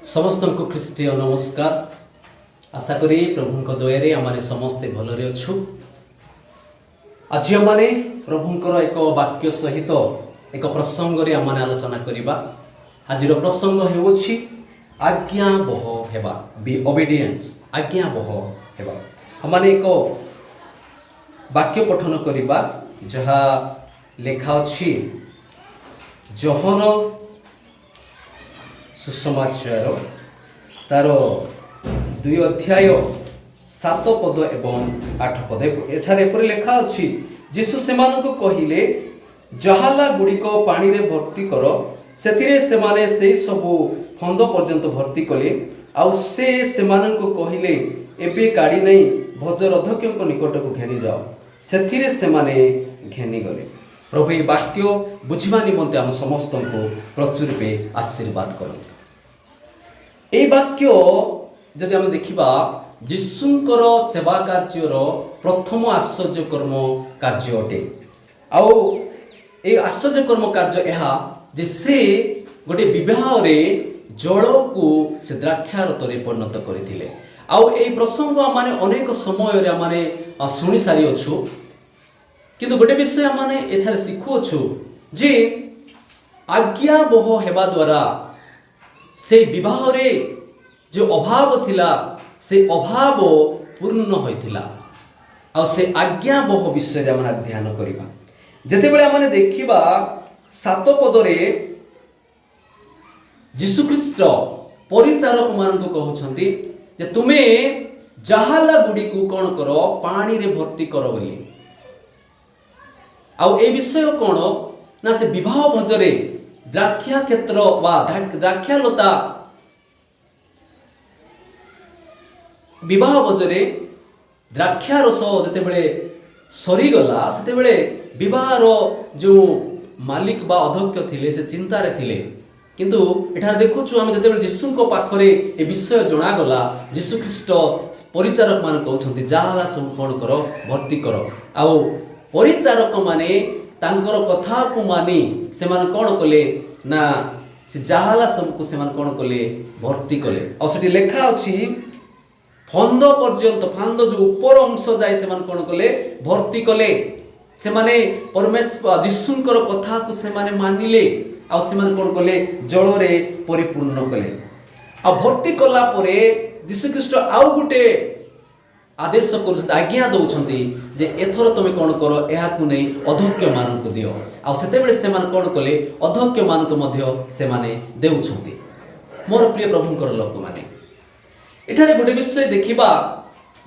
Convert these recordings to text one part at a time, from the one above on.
समस्त को ख्रीष्टीय नमस्कार। आशा करी प्रभु दया आम समस्ते भलरे अच्छु। आज आम प्रभुंकर एक वाक्य सहित एक प्रसंग रे आम आलोचना करबा। आज प्रसंग हेउछि आज्ञाबह हेबा, बी ओबीडियंस। आज्ञाबह हेबा हमने एक वाक्य पठन करबा जहा लेखा अछि जोहन सुसमाचार तार 2 अध्याय 7 पद एवं 8 पद एठारे पर लेखा अछि यीशु सेमानकु कहिले जहाला गुड़िक पानी रे भर्ती कर सेथिरे सेमाने सेई सबु फंद पर्यंत भर्ती कले आउ से सेमानकु कहिले एबे काडी नै भोजर अध्यक्षक निकट को घेनी जाओ सेथिरे सेमाने घेनी गले। प्रभु ये वाक्य बुझिबा निमंते हम समस्त को प्रचुर रूपे आशीर्वाद करत। ए वाक्य जदि हम देखिबा यीशुंकर सेवा कार्यर प्रथम आश्चर्य कर्म कार्य अटे। आउ ए आश्चर्य कर्म कार्य यह जे से गोटे विवाह रे जल को से द्राक्षारत रे परिणत करथिले। आउ ए प्रसंग माने अनेक समय रे माने सुनि सारी अछु, किंतु गोटे विषय माने एथारे शिखु अछु जे आज्ञाबह हेबा द्वारा से विवाह रे जो अभाव थिला से अभाव पूर्ण होइथिला। आ से आज्ञाबह विषय रे हम आज ध्यान करिबा। जेते बेले हमने देखिबा 7 पद रे यीशु ख्रीष्ट परिचारक मान को कहउछंती जे तुमे जहाला गुडी को कोन करो पानी रे भर्ती करो बोली। आउ ए विषय कोन ना से विवाह भोजरे द्राक्षा क्षेत्र वा द्राक्षालता विवाह भोजरे द्राक्षा रस जते बेले सरी गला सेते बेले विवाहर जो मालिक बा अध्यक्ष थिले से चिंता रे थिले। किंतु एठार देखुछु हम जते बेले यीशु को पाखरे ए विषय जणा गला यीशु ख्रीष्ट परिचारक मान कहउछंती जाला सब कोन करो भर्ती करो। आउ परिचारक माने तांकर कथा को मानी से मान कोन कले ना से जाला सब को से मान कोन कले भर्ती कले। आ सेठी लेखा अछि फंद पर्यंत फांद जो ऊपर अंश जाय से मान कोन कले भर्ती कले। से माने परमेश्वर यीशुंकर कथा को से माने मानिले आ से मान कोन कले जल रे परिपूर्ण कले। आ भर्ती कला परे यीशु ख्रीष्ट आउ गुटे आदेश कर आज्ञा दौरान जे एथर तुम कौन कर यह नहीं अध्यक्ष मान को दियो। आते से कौन कले अध्यक्ष मान से देउछंती। मोर प्रिय प्रभुंकर लोक माने एठारे गोटे विषय देखिबा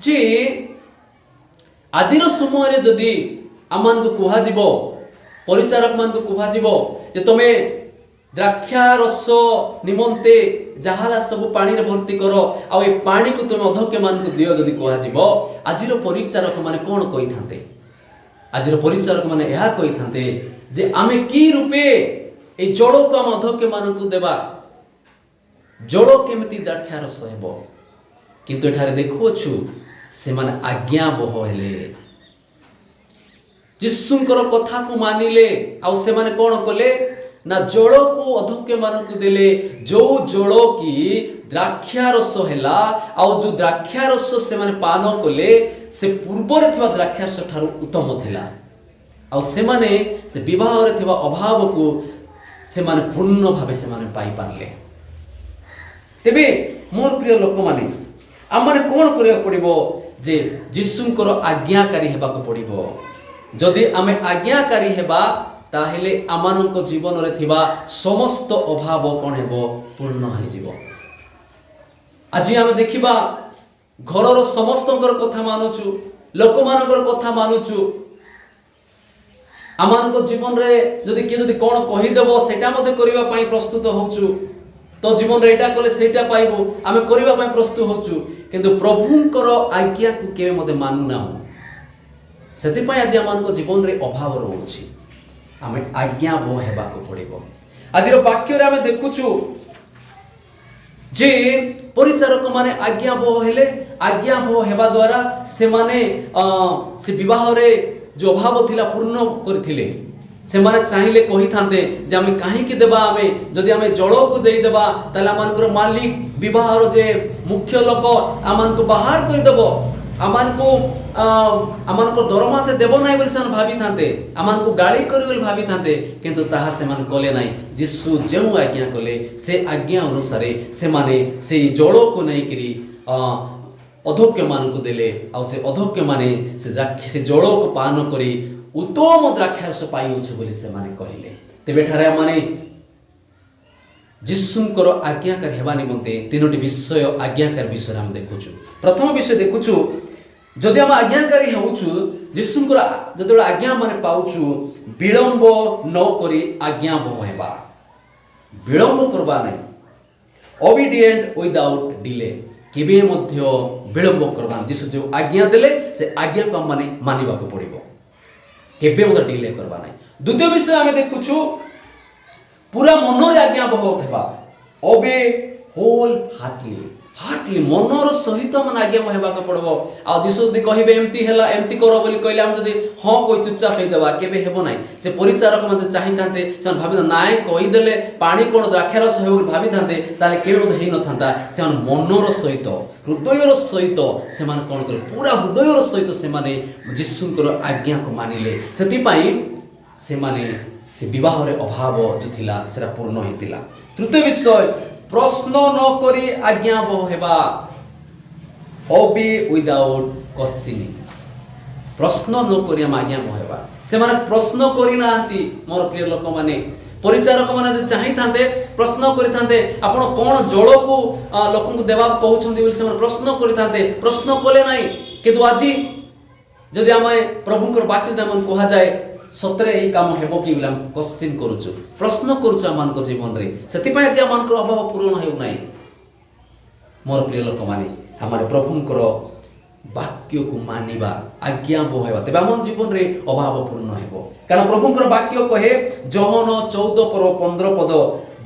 जे आजिर समय रे जदि आमान को कुहा जीवो परिचारक मान को कुहा जीवो जे तमे द्राक्षा रस निमंते जहाला सब पानी रे भर्ती करो आ ए पानी को तुम अध्यक्ष मान को दियो जदि कुहा जीवो आजिर परिचारक माने कोन कहि थांते। आजिर परिचारक माने यह कहि थांते जे आमे की रूपे ए जड़ को हम अध्यक्ष मान को देबा जड़ केमिति द्राक्षा रस हेबो। किंतु एठारे देखुछु से माने आज्ञाबह हेले यीशुंकर कथा को मानिले आ से माने कोन कले ना जड़ को अध्यक्ष मान को देले जो जड़ की द्राक्षा रस हैला आ जो द्राक्षा रस से माने पान कले से पूर्व रे थिबा द्राक्षा रस ठारू उत्तम थिला। आ से माने से विवाह रे थिबा अभाव को से माने पूर्ण भावे से माने पाई पारले। तेबे मोर प्रिय लोक माने आमरे कोन करिया पड़िबो जे यीशुंकर आज्ञाकारी हेबा को पड़िबो। जदि आमे आज्ञाकारी हेबा ताहेले आमानक जीवन रे थिबा समस्त अभाव कोन हेबो पूर्ण होई जीवो। आज आमे देखिबा घरर समस्तकर कथा मानुचु लोक मानकर कथा मानुचु आमानक जीवन रे जदि के जदि कोन कहि देबो सेटा मध्ये करिवा पई प्रस्तुत होउचु तो जीवन रे एटा कले सेटा पाइबो आमे करिवा पई प्रस्तुत होउचु। किंतु प्रभुंकर आज्ञा को केवे मध्ये मानु ना हो सेति पई आज आमानक जीवन रे अभाव रहउछि। आमे आज्ञाबह हेबा को पड़िबो। आजिर वाक्य रे आमे देखुछु जे परिचारक माने आज्ञाबह हेले आज्ञाबह हेबा द्वारा से माने से विवाह रे जो अभाव थिला पूर्ण करथिले से माने चाहिए कही थांते जे आमे काहे देबा आमे जदि आमे जल को देई देबा ताले आमानकर मालिक विवाहर जे मुख्य लोक आमानको बाहर कर देबो आमानको आमानको दरमा से देबो नाही बोली सन भाबी थांते आमानको गाली करी बोली भाबी थांते किंतु ताहा से मान कले नाही यीशु जेउ आज्ञा कले से आज्ञा अनुसार से माने से जल को नहीं करी अधोक्य मान को देले आ से अधोक्य माने से जल को पान करी उत्तम द्राक्षारस पाइउछु बोली से माने कहिले तेबे ठारे माने यीशुंकर आज्ञाकार हेबा निमंते तीनोटी विषय आज्ञाकार विषय हम देखुछु। प्रथम विषय देखुछु जदि हम आज्ञाकारी होउछु यीशुंकर जदि आज्ञा माने पाउछु विलंब न करी आज्ञा हेबा विलंब करबा नै ओबीडिएंट विदाउट डिले केबे मध्य विलंब करबा यीशु जो आज्ञा देले से आज्ञा को माने मानिबा को पड़िबो केबे मध्य डिले करबा नै। द्वितीय विषय हम देखुछु पूरा मन रे आज्ञा बह हेबा ओबे होल हार्टली मनर सहित मन आज्ञा हेबा को पड़बो आ यीशु जदि कहिबे एम्ति हेला एम्ति करो बोली कहले हम जदि हां कोइ चुपचाप हे देबा केबे हेबो नै से परिचारक मते चाहि थांते से भाबि नाय कहि देले पानी कोन द्राक्षारस हेबो भाबि थांते ताले केबे मते हेइ न थांता से मनर सहित हृदयर सहित से मान कोन करे पूरा हृदयर सहित से माने यीशुंकर आज्ञा को मानिले सेति पई से माने से विवाह रे अभाव जो थिला सेरा पूर्ण हेतिला। तृतीय विषय प्रश्न न करी आज्ञा हेबा ओबे विदाउट क्वेश्चनिंग प्रश्न न करी हम आज्ञा हेबा से माने प्रश्न करी नांती मोर प्रिय लोक माने परिचारक माने जे चाहि थांते प्रश्न करी थांते आपण कोन जळ को लोकन को देबा कहउछंती बोली से प्रश्न करी थांते प्रश्न कले नाही किंतु आजी जदि आमे प्रभुकर वाक्य दमन कहा जाए सतरे एही काम हेबो कि हम क्वेश्चन करूछु प्रश्न करूछु आमान को जीवन रे सेति पय जे आमान को अभाव पूर्ण हेउ नाही। मोर प्रिय लोक माने हमारे प्रभुकर वाक्य को मानिबा आज्ञा हेबा तबे आमान जीवन रे अभाव पूर्ण हेबो कारण प्रभुकर वाक्य कहे जोहन 14 पर 15 पद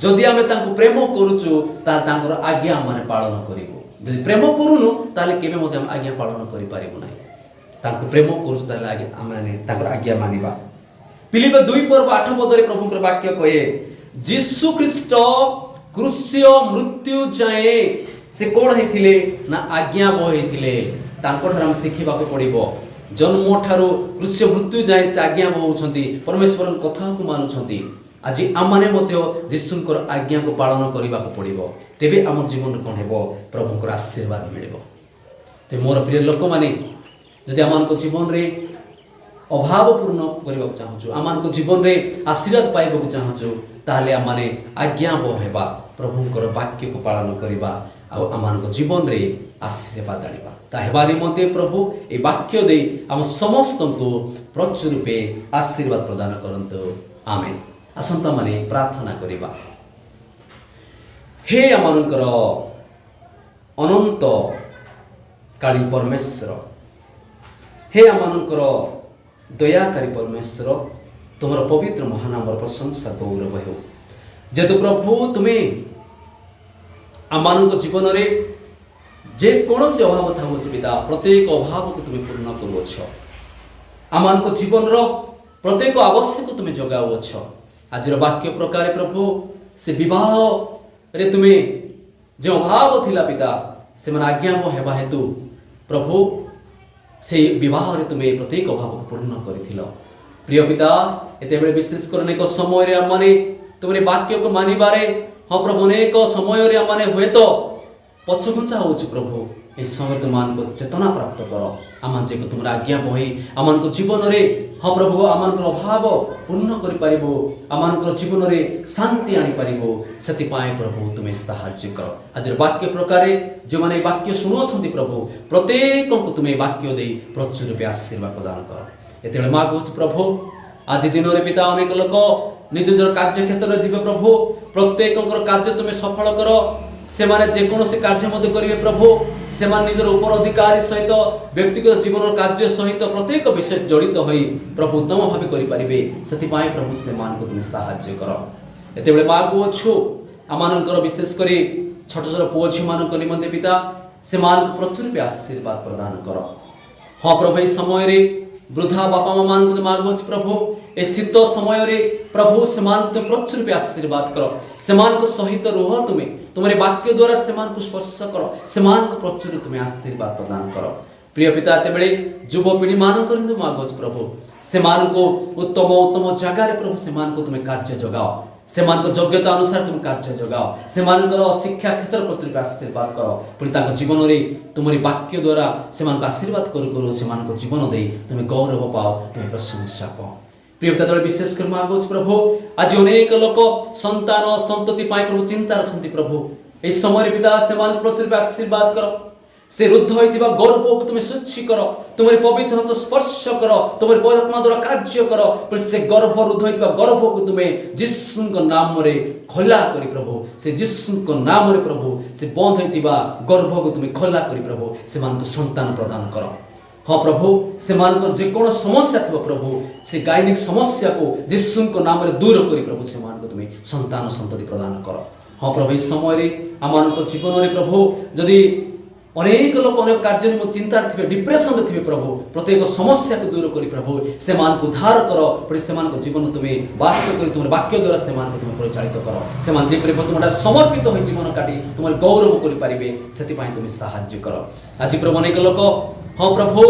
जदि आमे तांको प्रेम करूछु ता तांकर आज्ञा माने पालन करिवो जदि प्रेम करूनु ताले केबे मते हम आज्ञा पालन करि पारिबो नाही तांको प्रेम करूछु ताले आज्ञा आमे तांकर आज्ञा मानिबा। फिलिप 2 पर्व 8 पदरे प्रभुकर वाक्य कहे यीशु ख्रीष्ट क्रूस्य मृत्यु जाए से कोण हेथिले ना आज्ञा हेथिले तांको हम सिखिबा को पड़िबो जन्म ठारू क्रूस्य मृत्यु जाए से आज्ञा होउछंती परमेश्वर कथा को मानुछंती आज आमाने मध्य यीशुंकर आज्ञा को पालन करिबा को पड़िबो तेबे हम जीवन कोन हेबो प्रभुकर आशीर्वाद मिलिबो। ते मोर प्रिय लोक माने जदि आमान को जीवन रे अभाव पूर्ण करबा चाहछु आमान को जीवन रे आशीर्वाद पाइबा को चाहछु ताले आमाने आज्ञा हेबा प्रभुकर वाक्य को पालन करबा आ आमान को जीवन रे आशीर्वाद आनिबा ता हेबा निमंते प्रभु ए वाक्य दे हम समस्त को प्रचुर रूपे आशीर्वाद प्रदान करंतु आमेन। असंत माने प्रार्थना करबा। हे आमानकर अनंत काली परमेश्वर हे आमानकर दयाकारी परमेश्वर तुमर पवित्र महानामर प्रशंसा गौरव हो जेतु प्रभु तुम्हें आमान जीवन रे जे कौन से अभाव था पिता प्रत्येक अभाव को तुम्हें पूर्ण करुछ आमान जीवन रो प्रत्येक आवश्यक तुम्हें जगाउछ आज वाक्य प्रकार प्रभु से विवाह रे तुम्हें जो अभाव थिला पिता से मन आज्ञा हेबा हेतु प्रभु से विवाह रे तुम्हें प्रत्येक अभाव को पूर्ण करिथिलो। प्रिय पिता एते बेले विशेष कर अनेक समय रे माने तुमरे वाक्य को मानिबारे हां प्रभु अनेक समय रे माने होय तो पछगुंचा होछु प्रभु ए समय तुमान को चेतना प्राप्त करो आमान जे को तुमरा आज्ञा बही आमान को जीवन रे हां प्रभु आमान को अभाव पूर्ण करि परिबो आमान को जीवन रे शांति आनि परिबो सति पाए प्रभु तुम्हें सहाय्य करो आज वाक्य प्रकार जे माने वाक्य सुनो छथि प्रभु प्रत्येक को तुम्हें वाक्य दे प्रचुर रूपे आशीर्वाद प्रदान करो एतेले मागुछ प्रभु आज दिन रे पिता अनेक लोक निज निज कार्य क्षेत्र रे जीवे प्रभु प्रत्येक कार्य तुम्हें सफल करो से माने जे कोनोसी कार्य मते करिवे प्रभु से मान निजर ऊपर अधिकारी सहित व्यक्तिगत जीवन कार्य सहित प्रत्येक विशेष जड़ित होई प्रभु उत्तम भाव करि परिबे सति पाए प्रभु से मान को तुम्हें सहाय्य करो एते बेले मागु छु आमानकर विशेष करी छोट छोट पुओ छि मानक निमंते पिता से मान को प्रचुर पे आशीर्वाद प्रदान करो हां प्रभु ए समय रे वृद्धा बापा मां मान को मागु छु प्रभु ए शीत समय रे प्रभु सेमान तुम प्रचुर रूपे आशीर्वाद करो सेमान को सहित रुह तुम्हें तुम्हारे वाक्य द्वारा सेमान को स्पर्श करो सेमान को प्रचुर तुम्हें आशीर्वाद प्रदान करो प्रिय पिता एते बेले युवपीढ़ी मान मागुच प्रभु सेमान को उत्तम उत्तम जगह प्रभु सेमान को तुम्हें कार्य जगाओ सेमान को योग्यता अनुसार तुम कार्य जगाओ सेमान शिक्षा क्षेत्र प्रचुर आशीर्वाद करो पुणी जीवन में तुम्हारी वाक्य द्वारा सेमान को आशीर्वाद करू सेमान को जीवन दे तुम्हें गौरव पाओ तुम्हें प्रशंसा पाओ प्रिय पिता दल विशेष कर मागुच प्रभु आज अनेक लोक संतान संतति प्रभु चिंता रखते प्रभु ए समय पिता सेमान प्रचुर आशीर्वाद करो से रुद्ध होइतिबा गर्भ को तुम शुचि करो तुम्हारे पवित्र हस्त स्पर्श करो तुम्हारे पवित्र आत्मा द्वारा कार्य करो पर से गर्भ रुद्ध होइतिबा गर्भ को तुम यीशु को नाम रे खोला करी प्रभु से यीशु को नाम रे प्रभु से बंद होइतिबा गर्भ को तुम खोला करी प्रभु से मान को संतान प्रदान करो हाँ प्रभु से मान को जे कोन समस्या थबो प्रभु से गायनिक समस्या को यीशु को नाम रे दूर करी प्रभु से मान को तुम संतान संतति प्रदान करो हाँ प्रभु इस समय रे आमान को जीवन रे प्रभु जदि अनेक लोक अनेक कार्य चिंता थे डिप्रेशन थे प्रभु प्रत्येक समस्या को दूर करी प्रभु से मान को उद्धार करो पर से मान को जीवन तुम्हें वास कर तुम वाक्य द्वारा से मान को तुम्हें परिचालित करो से मान जेपरि तुम समर्पित हो जीवन काटी तुम गौरव करि पारिबे सेति पई तुम सहाय्य करो आज प्रभु अनेक लोक हाँ प्रभु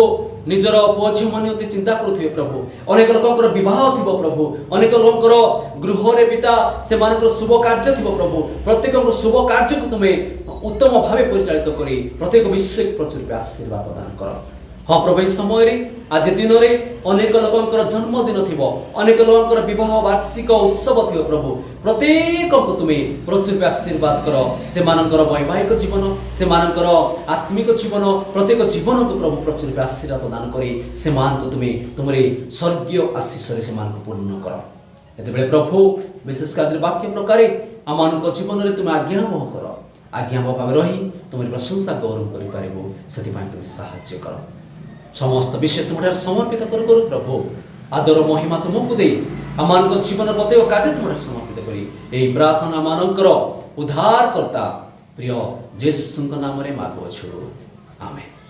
निजर पुओ झी मान चिंता करुवे प्रभु अनेक लोकर विवाह थी प्रभु अनेक लोकर गृह रे पिता से शुभ कार्य थी प्रभु प्रत्येक शुभ कार्य को तुम्हें उत्तम भाव परिचालित करी प्रत्येक विषय प्रचुर आशीर्वाद प्रदान कर हाँ प्रभु इस समय आज दिन में अनेक लोकर जन्मदिन थी अनेक लोकर विवाह वार्षिक उत्सव थी प्रभु प्रत्येक को तुम्हें प्रचुर आशीर्वाद कर से वैवाहिक जीवन से आत्मिक जीवन प्रत्येक जीवन को प्रभु प्रचुर आशीर्वाद प्रदान करी से को तुम्हें तुम्हारे स्वर्गीय आशीष से पूर्ण कर ये प्रभु विशेष कार्य वाक्य प्रकार आम जीवन में तुम्हें आज्ञावह कर आज्ञावह भाव रही तुम्हारी प्रशंसा गौरव कर तुम्हें साहाय्य कर समस्त विषय तुम्हारे समर्पित करू प्रभु आदर महिमा तुमको दे आम जीवन प्रत्येक कार्य तुम्हारे समर्पित करी प्रार्थना मानकर उद्धार करता प्रिय यीशु नाम रे मागुछु आमेन।